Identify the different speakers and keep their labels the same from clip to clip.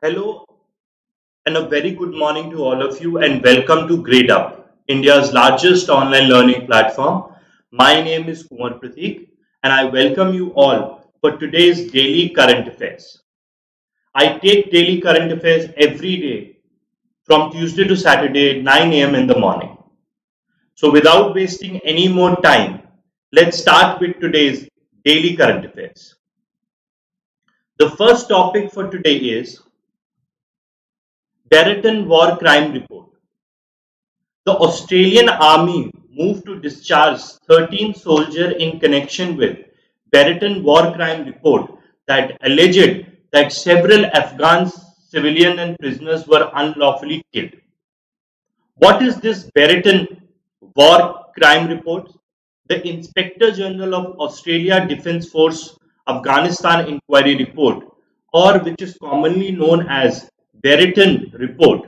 Speaker 1: Hello and a very good morning to all of you and welcome to Gradeup, India's largest online learning platform. My name is Kunwar Prateek and I welcome you all for today's daily current affairs. I take daily current affairs every day from Tuesday to Saturday at 9 a.m. in the morning. So without wasting any more time, let's start with today's daily current affairs. The first topic for today is Brereton War Crime Report. The Australian Army moved to discharge 13 soldiers in connection with Brereton War Crime Report that alleged that several Afghan civilians and prisoners were unlawfully killed. What is this Brereton War Crime Report? The Inspector General of Australia Defence Force Afghanistan Inquiry Report, or which is commonly known as Brereton Report.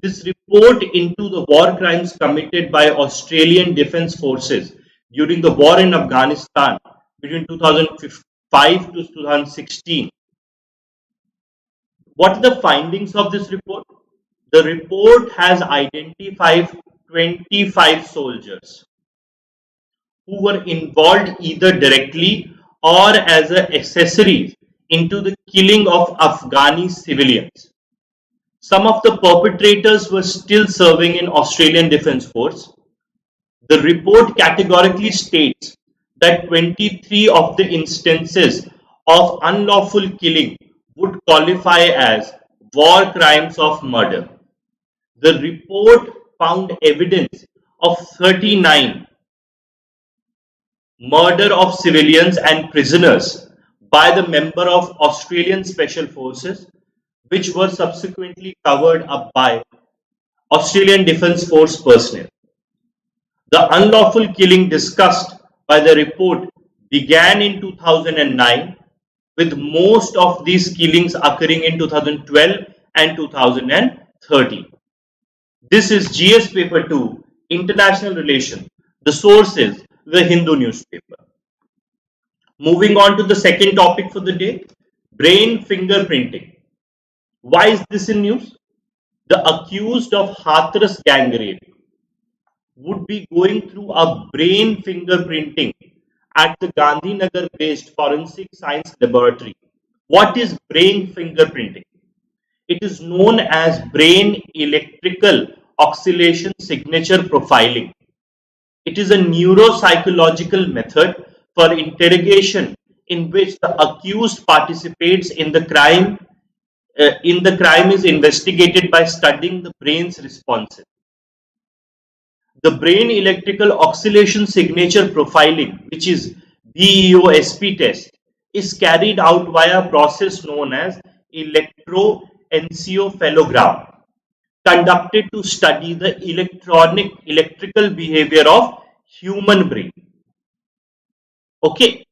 Speaker 1: This report into the war crimes committed by Australian Defence Forces during the war in Afghanistan between 2005 to 2016. What are the findings of this report? The report has identified 25 soldiers who were involved either directly or as accessories into the killing of Afghani civilians. Some of the perpetrators were still serving in Australian Defence Force. The report categorically states that 23 of the instances of unlawful killing would qualify as war crimes of murder. The report found evidence of 39 murder of civilians and prisoners by the member of Australian Special Forces, which were subsequently covered up by Australian Defence Force personnel. The unlawful killing discussed by the report began in 2009, with most of these killings occurring in 2012 and 2013. This is GS Paper 2, International Relations. The source is the Hindu newspaper. Moving on to the second topic for the day, brain fingerprinting. Why is this in news? The accused of Hathras gang rape would be going through a brain fingerprinting at the Gandhinagar based Forensic Science Laboratory. What is brain fingerprinting? It is known as brain electrical oscillation signature profiling. It is a neuropsychological method for interrogation in which the accused participates in the crime. The crime is investigated by studying the brain's responses. The brain electrical oscillation signature profiling, which is BEOSP test, is carried out via a process known as electroencephalogram, conducted to study the electrical behavior of human brain. Okay,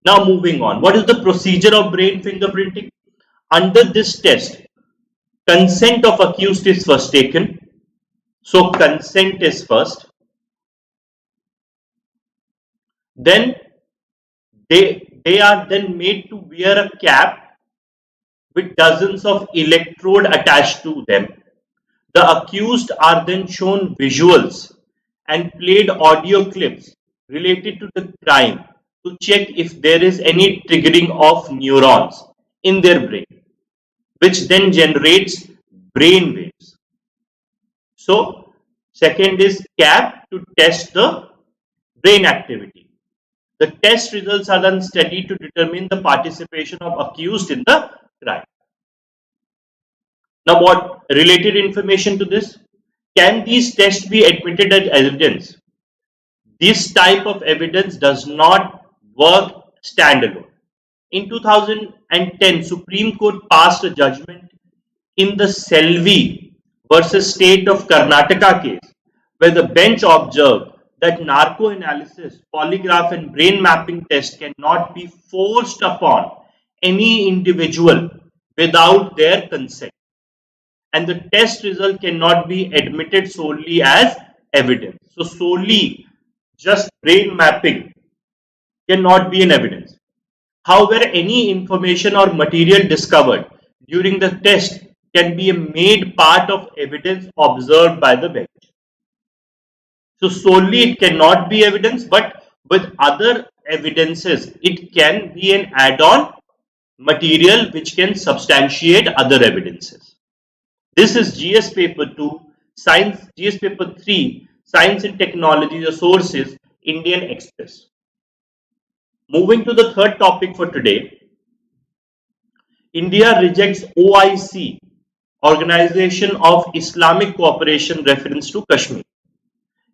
Speaker 1: now moving on. What is the procedure of brain fingerprinting? Under this test, consent of accused is first taken. So consent is first. Then they are then made to wear a cap with dozens of electrode attached to them. The accused are then shown visuals and played audio clips related to the crime to check if there is any triggering of neurons in their brain, which then generates brain waves. So, second is cap to test the brain activity. The test results are then studied to determine the participation of accused in the crime. Now, what related information to this? Can these tests be admitted as evidence? This type of evidence does not work standalone. In 2010, Supreme Court passed a judgment in the Selvi versus State of Karnataka case, where the bench observed that narco-analysis, polygraph and brain mapping tests cannot be forced upon any individual without their consent. And the test result cannot be admitted solely as evidence. So solely just brain mapping cannot be an evidence. However, any information or material discovered during the test can be made part of evidence observed by the bench. So solely it cannot be evidence, but with other evidences, it can be an add-on material which can substantiate other evidences. This is GS paper 2, science, GS paper 3, science and technology, the sources, Indian Express. Moving to the third topic for today, India rejects OIC, Organization of Islamic Cooperation, reference to Kashmir.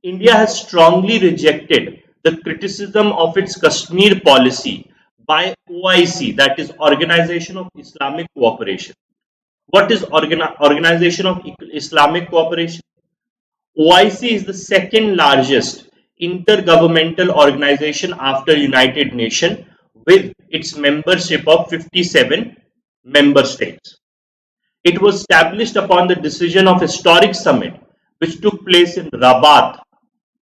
Speaker 1: India has strongly rejected the criticism of its Kashmir policy by OIC, that is Organization of Islamic Cooperation. What is Organization of Islamic Cooperation? OIC is the second largest intergovernmental organization after United Nations, with its membership of 57 member states. It was established upon the decision of historic summit which took place in Rabat,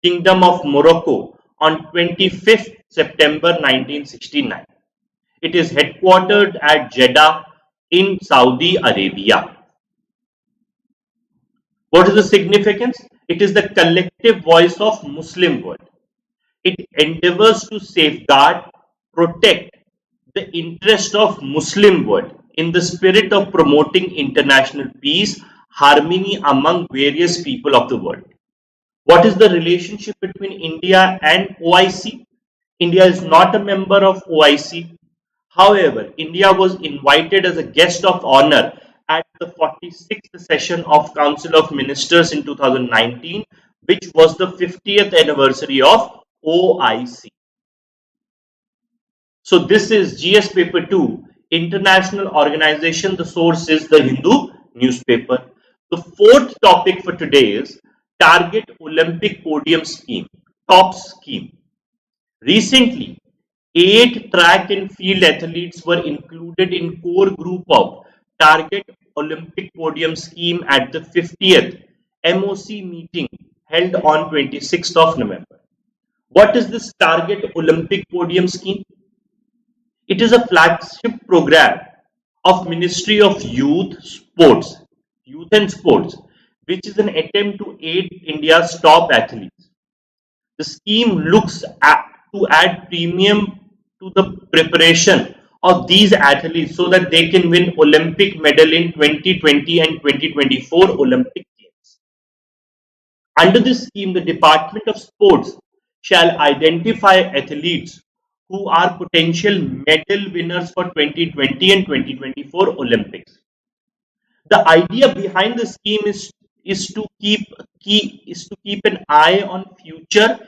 Speaker 1: Kingdom of Morocco on 25th September 1969. It is headquartered at Jeddah in Saudi Arabia. What is the significance? It is the collective voice of Muslim world. It endeavors to safeguard, protect the interest of Muslim world in the spirit of promoting international peace, harmony among various people of the world. What is the relationship between India and OIC? India is not a member of OIC. However, India was invited as a guest of honor at the 46th session of Council of Ministers in 2019, which was the 50th anniversary of OIC. So this is GS paper 2, International Organization. The source is the Hindu newspaper. The fourth topic for today is Target Olympic Podium Scheme, TOPS scheme. Recently, 8 track and field athletes were included in core group of Target Olympic Podium Scheme at the 50th MOC meeting held on 26th of November. What is this Target Olympic Podium Scheme? It is a flagship program of Ministry of Youth and Sports, which is an attempt to aid India's top athletes. The scheme looks to add premium to the preparation of these athletes so that they can win Olympic medal in 2020 and 2024 Olympic Games. Under this scheme, the Department of Sports shall identify athletes who are potential medal winners for 2020 and 2024 Olympics. The idea behind the scheme is to keep an eye on future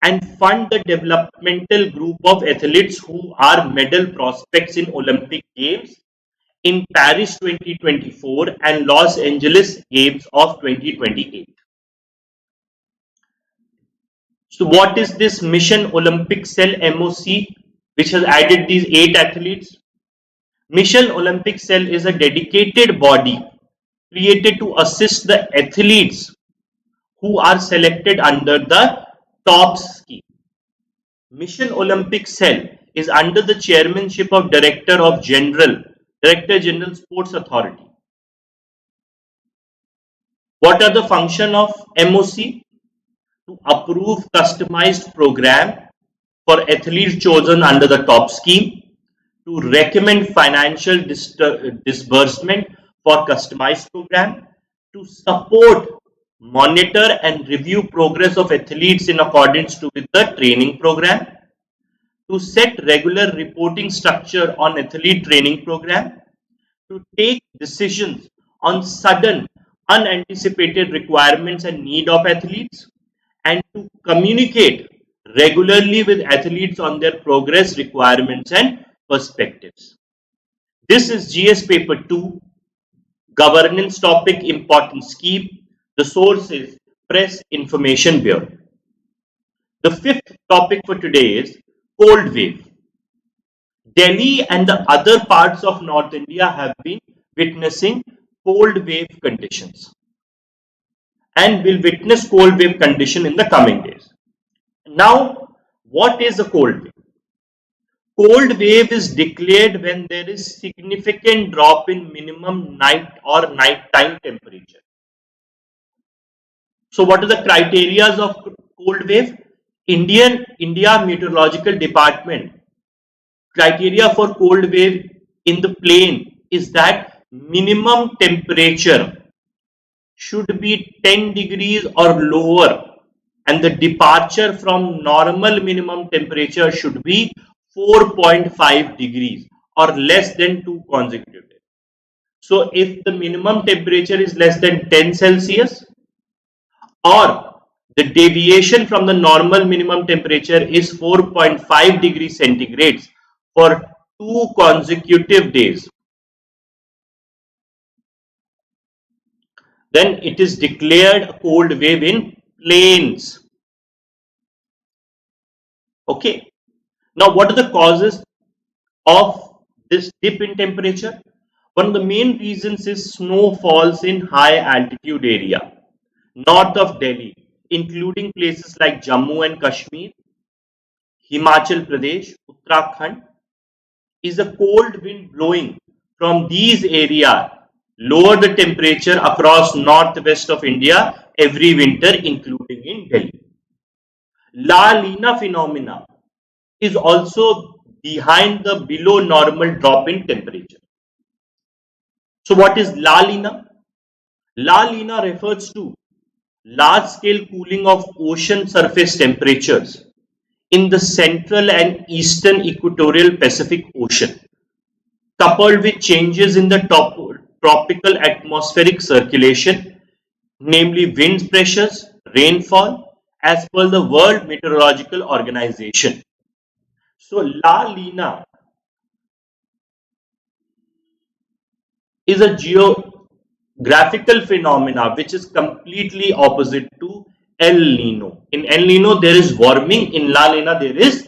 Speaker 1: and fund the developmental group of athletes who are medal prospects in Olympic Games in Paris 2024 and Los Angeles Games of 2028. So what is this Mission Olympic Cell MOC which has added these 8 athletes? Mission Olympic Cell is a dedicated body created to assist the athletes who are selected under the TOPS scheme. Mission Olympic Cell is under the chairmanship of Director General Sports Authority. What are the function of MOC? To approve customized program for athletes chosen under the TOPS scheme, to recommend financial disbursement for customized program, to support, monitor and review progress of athletes in accordance with the training program, to set regular reporting structure on athlete training program, to take decisions on sudden unanticipated requirements and need of athletes, and to communicate regularly with athletes on their progress, requirements and perspectives. This is GS paper 2, governance topic, important scheme. The source is Press Information Bureau. The fifth topic for today is cold wave. Delhi and the other parts of North India have been witnessing cold wave conditions and will witness cold wave condition in the coming days. Now, what is a cold wave? Cold wave is declared when there is significant drop in minimum night or nighttime temperature. So what are the criteria of cold wave? India Meteorological Department criteria for cold wave in the plain is that minimum temperature should be 10 degrees or lower, and the departure from normal minimum temperature should be 4.5 degrees or less than 2 consecutive days. So if the minimum temperature is less than 10 Celsius, or the deviation from the normal minimum temperature is 4.5 degrees centigrade for 2 consecutive days, then it is declared a cold wave in plains. Okay. Now, what are the causes of this dip in temperature? One of the main reasons is snow falls in high altitude area north of Delhi, including places like Jammu and Kashmir, Himachal Pradesh, Uttarakhand. Is a cold wind blowing from these areas lower the temperature across northwest of India every winter, including in Delhi. La Nina phenomena is also behind the below normal drop in temperature. So what is La Nina? La Nina refers to large scale cooling of ocean surface temperatures in the central and eastern equatorial Pacific Ocean, coupled with changes in the tropical atmospheric circulation, namely wind pressures, rainfall, as per the World Meteorological Organization. So La Nina is a geographical phenomena which is completely opposite to El Nino. In El Nino there is warming, in La Nina there is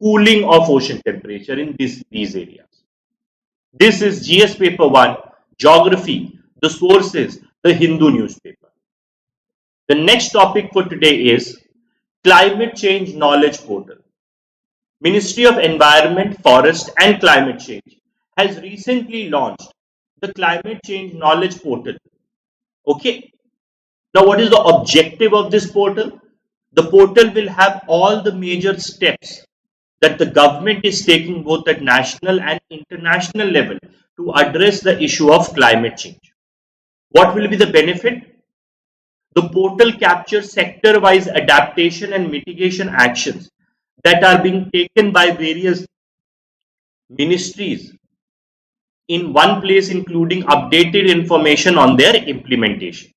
Speaker 1: cooling of ocean temperature in these areas. This is GS paper 1, geography, the sources, the Hindu newspaper. The next topic for today is climate change knowledge portal. Ministry of Environment, Forest and Climate Change has recently launched the climate change knowledge portal. Okay. Now what is the objective of this portal? The portal will have all the major steps that the government is taking both at national and international level to address the issue of climate change. What will be the benefit? The portal captures sector-wise adaptation and mitigation actions that are being taken by various ministries in one place, including updated information on their implementation.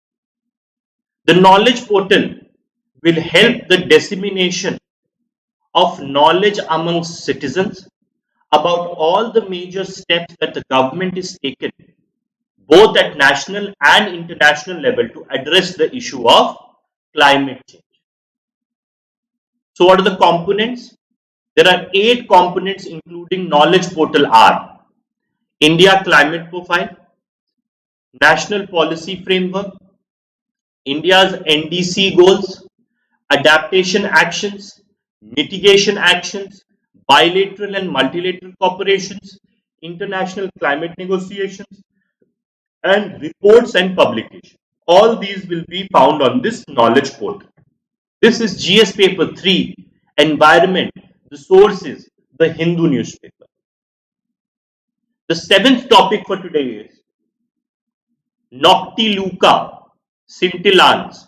Speaker 1: The knowledge portal will help the dissemination of knowledge amongst citizens about all the major steps that the government is taken both at national and international level to address the issue of climate change. So what are the components? There are 8 components including knowledge portal are India climate profile, national policy framework, India's NDC goals, adaptation actions, mitigation actions, bilateral and multilateral cooperations, international climate negotiations, and reports and publication. All these will be found on this knowledge portal. This is GS paper 3, environment, the sources, the Hindu newspaper. The 7th topic for today is Noctiluca scintillans.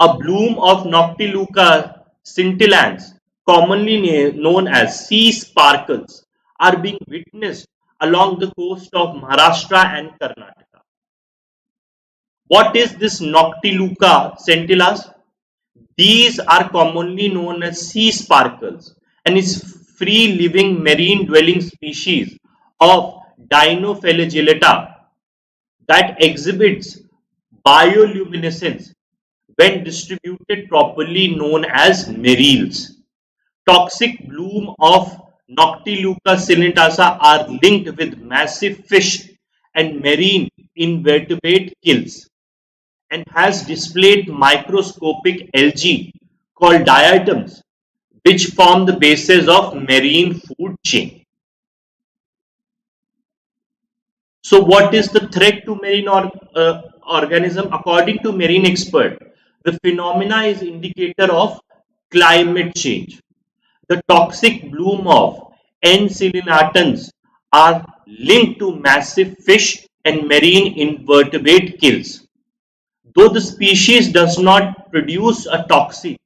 Speaker 1: A bloom of Noctiluca scintillans, commonly known as sea sparkles, are being witnessed along the coast of Maharashtra and Karnataka. What is this Noctiluca scintillas? These are commonly known as sea sparkles and is free living marine dwelling species of Dinoflagellata that exhibits bioluminescence when distributed properly, known as marines. Toxic bloom of Noctiluca cintillata are linked with massive fish and marine invertebrate kills and has displayed microscopic algae called diatoms, which form the basis of marine food chain. So what is the threat to marine organism? According to marine expert, the phenomena is indicator of climate change. The toxic bloom of enceladines are linked to massive fish and marine invertebrate kills. Though the species does not produce a toxin,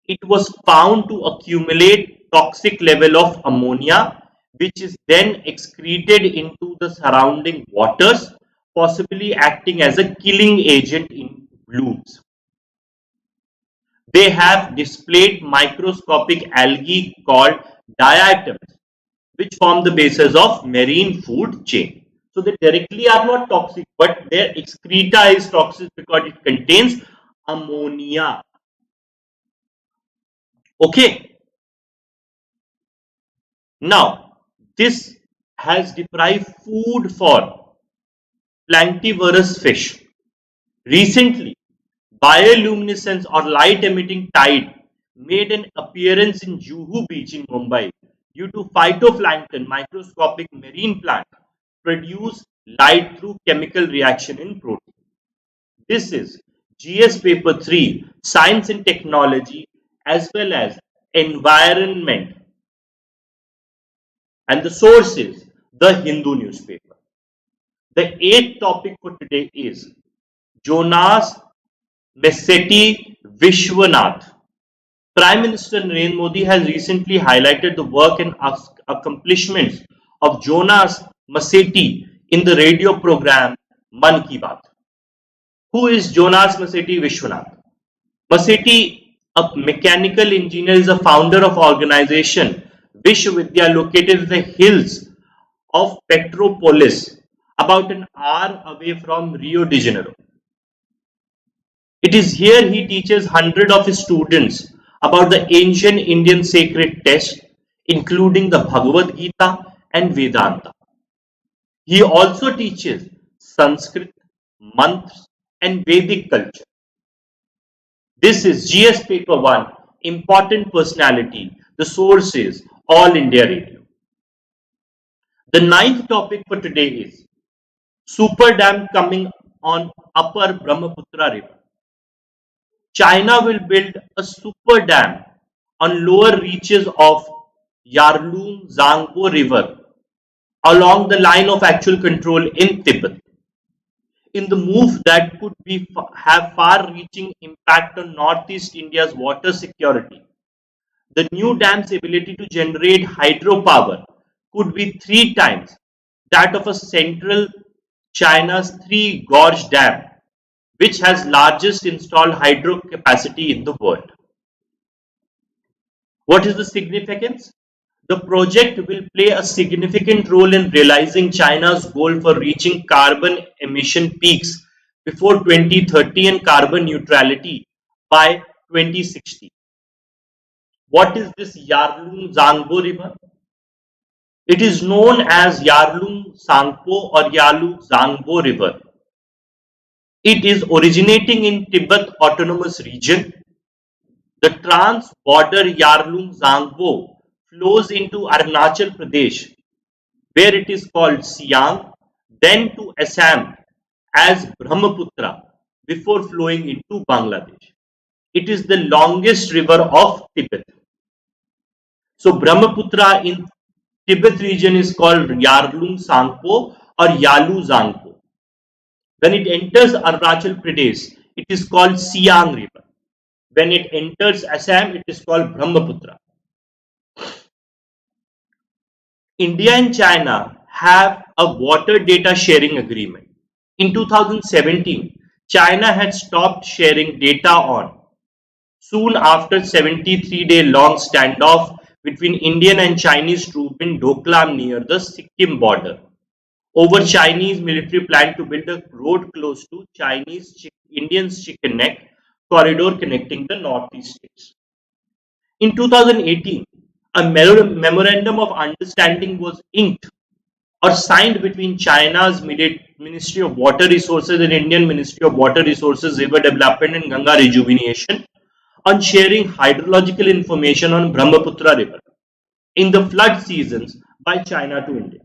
Speaker 1: it was found to accumulate toxic level of ammonia, which is then excreted into the surrounding waters, possibly acting as a killing agent in blooms. They have displayed microscopic algae called diatoms, which form the basis of marine food chain. So they directly are not toxic, but their excreta is toxic because it contains ammonia. Okay. Now, this has deprived food for planktivorous fish. Recently, bioluminescence or light emitting tide made an appearance in Juhu Beach in Mumbai due to phytoplankton, microscopic marine plant, produce light through chemical reaction in protein. This is GS paper 3, Science and Technology, as well as Environment. And the source is the Hindu newspaper. The eighth topic for today is Jonas Messetti Vishwanath. Prime Minister Narendra Modi has recently highlighted the work and accomplishments of Jonas Messetti in the radio program Man Ki Baat. Who is Jonas Messetti Vishwanath? Messetti, a mechanical engineer, is a founder of organization Vishwavidya located in the hills of Petropolis, about an hour away from Rio de Janeiro. It is here he teaches hundreds of his students about the ancient Indian sacred texts, including the Bhagavad Gita and Vedanta. He also teaches Sanskrit, mantras, and Vedic culture. This is GS paper 1, important personality. The source is All India Radio. The ninth topic for today is super dam coming on upper Brahmaputra river. China will build a super dam on lower reaches of Yarlung Zangbo river along the line of actual control in Tibet. In the move that could have far-reaching impact on Northeast India's water security, the new dam's ability to generate hydropower could be 3 times that of a central China's Three Gorge Dam, which has largest installed hydro capacity in the world. What is the significance? The project will play a significant role in realizing China's goal for reaching carbon emission peaks before 2030 and carbon neutrality by 2060. What is this Yarlung Zangbo river? It is known as Yarlung Sangpo or Yarlung Zangbo river. It is originating in Tibet Autonomous Region. The trans-border Yarlung Zangbo flows into Arunachal Pradesh, where it is called Siang, then to Assam as Brahmaputra before flowing into Bangladesh. It is the longest river of Tibet. So Brahmaputra in Tibet region is called Yarlung Sangpo or Yalu Zangpo. When it enters Arunachal Pradesh, it is called Siang river. When it enters Assam, it is called Brahmaputra. India and China have a water data sharing agreement. In 2017, China had stopped sharing data on. Soon after 73-day long standoff between Indian and Chinese troops in Doklam near the Sikkim border over Chinese military plan to build a road close to Indian's Chicken Neck corridor connecting the northeast states. In 2018, a memorandum of understanding was inked or signed between China's Ministry of Water Resources and Indian Ministry of Water Resources, River Development and Ganga Rejuvenation on sharing hydrological information on Brahmaputra River in the flood seasons by China to India.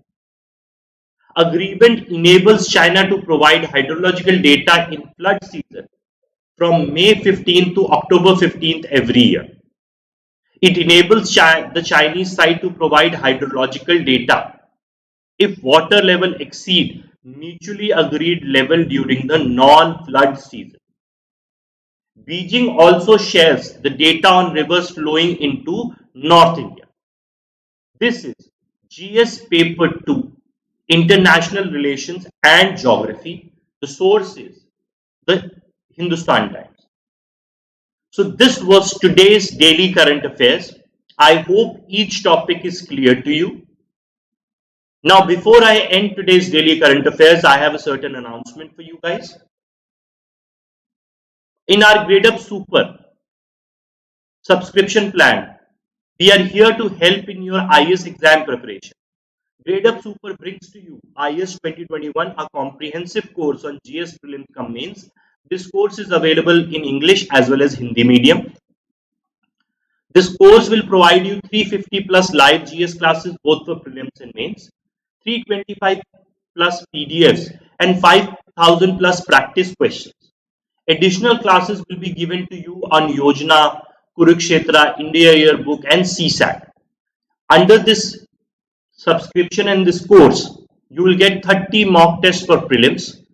Speaker 1: Agreement enables China to provide hydrological data in flood season from May 15th to October 15th every year. It enables the Chinese side to provide hydrological data if water level exceed mutually agreed level during the non-flood season. Beijing also shares the data on rivers flowing into North India. This is GS Paper 2, International Relations and Geography. The source is the Hindustan Times. So this was today's daily current affairs. I hope each topic is clear to you. Now, before I end today's daily current affairs, I have a certain announcement for you guys. In our Gradeup Super subscription plan, we are here to help in your IAS exam preparation. Gradeup Super brings to you IAS 2021, a comprehensive course on GS prelims cum mains. This course is available in English as well as Hindi medium. This course will provide you 350 plus live GS classes both for prelims and mains, 325 plus PDFs and 5000 plus practice questions. Additional classes will be given to you on Yojana, Kurukshetra, India Yearbook and CSAT. Under this subscription and this course, you will get 30 mock tests for prelims,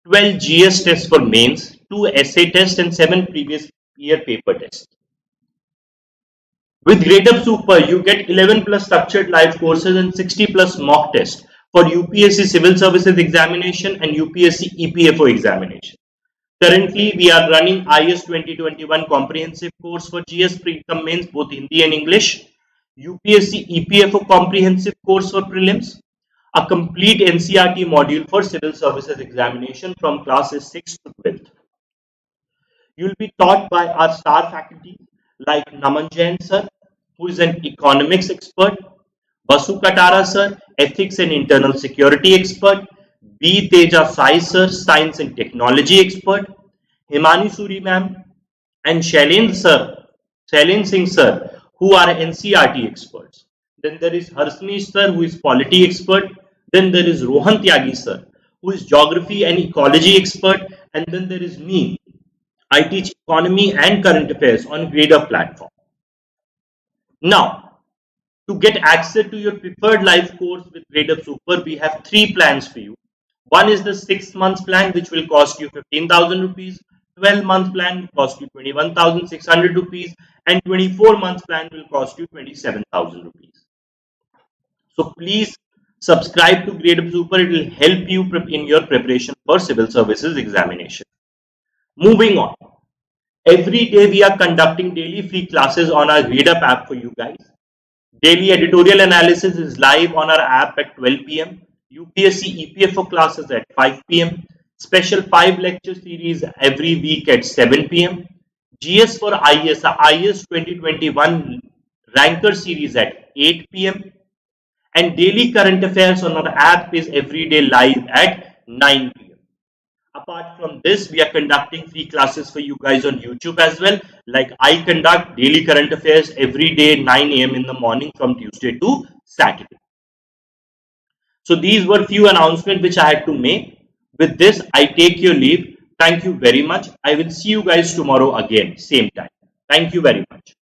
Speaker 1: 12 GS tests for mains, 2 essay tests and 7 previous year paper tests. With Gradeup Super, you get 11 plus structured live courses and 60 plus mock tests for UPSC Civil Services examination and UPSC EPFO examination. Currently, we are running IAS 2021 comprehensive course for GS pre-cum mains, both Hindi and English, UPSC EPFO comprehensive course for prelims, a complete NCERT module for civil services examination from classes 6 to 12th. You will be taught by our star faculty like Naman Jain sir, who is an economics expert, Basu Katara sir, ethics and internal security expert, B. Teja Sai sir, science and technology expert, Himani Suri ma'am, and Shailendra Singh sir, who are NCERT experts. Then there is Harsanish sir, who is polity expert. Then there is Rohan Tyagi sir, who is geography and ecology expert. And then there is me. I teach economy and current affairs on Gradeup platform. Now, to get access to your preferred live course with Gradeup Super, we have 3 plans for you. One is the 6 months plan, which will cost you 15,000 rupees. 12-month plan will cost you 21,600 rupees. And 24-month plan will cost you 27,000 rupees. So please subscribe to Gradeup Super. It will help you in your preparation for civil services examination. Moving on. Every day we are conducting daily free classes on our Gradeup app for you guys. Daily editorial analysis is live on our app at 12 p.m. UPSC EPFO classes at 5 p.m. Special 5 lecture series every week at 7 p.m. GS for IAS, IAS 2021 ranker series at 8 p.m. And daily current affairs on our app is every day live at 9 p.m. Apart from this, we are conducting free classes for you guys on YouTube as well. Like I conduct daily current affairs every day 9 a.m. in the morning from Tuesday to Saturday. So these were few announcements which I had to make. With this, I take your leave. Thank you very much. I will see you guys tomorrow again, same time. Thank you very much.